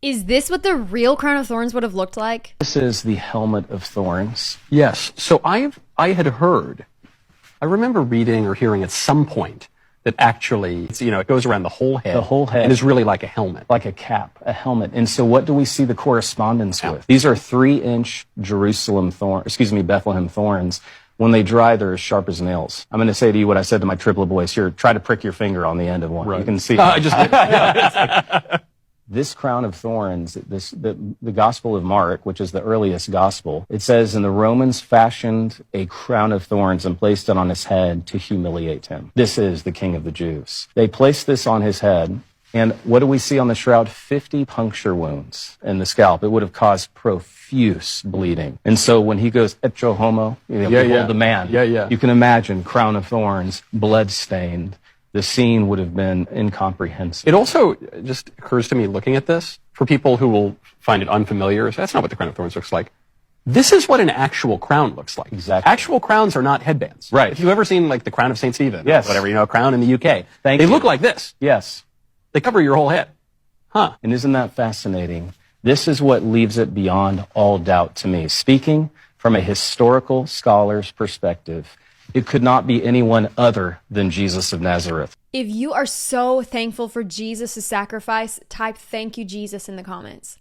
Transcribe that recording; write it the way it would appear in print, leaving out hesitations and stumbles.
Is this what the real crown of thorns would have looked like? This is the helmet of thorns. Yes. So I had heard, I remember reading or hearing at some point that actually, it goes around the whole head. The whole head. And is really like a helmet. Like a cap, a helmet. And so what do we see the correspondence with? These are 3-inch Bethlehem thorns. When they dry, they're as sharp as nails. I'm going to say to you what I said to my triplet boys here. Try to prick your finger on the end of one. Right. You can see. I just This crown of thorns, the Gospel of Mark, which is the earliest gospel, it says, and the Romans fashioned a crown of thorns and placed it on his head to humiliate him. This is the King of the Jews. They placed this on his head, and what do we see on the shroud? 50 puncture wounds in the scalp. It would have caused profuse bleeding. And so when he goes, Ecce homo, behold the man. You can imagine, crown of thorns, blood-stained. The scene would have been incomprehensible. It also just occurs to me looking at this, for people who will find it unfamiliar, that's not what the crown of thorns looks like. This is what an actual crown looks like. Exactly. Actual crowns are not headbands. Right. If you've ever seen like the crown of St. Stephen, yes, whatever, a crown in the UK, they look like this. Yes. They cover your whole head. Huh. And isn't that fascinating? This is what leaves it beyond all doubt to me. Speaking from a historical scholar's perspective, it could not be anyone other than Jesus of Nazareth. If you are so thankful for Jesus' sacrifice, type "Thank you, Jesus" in the comments.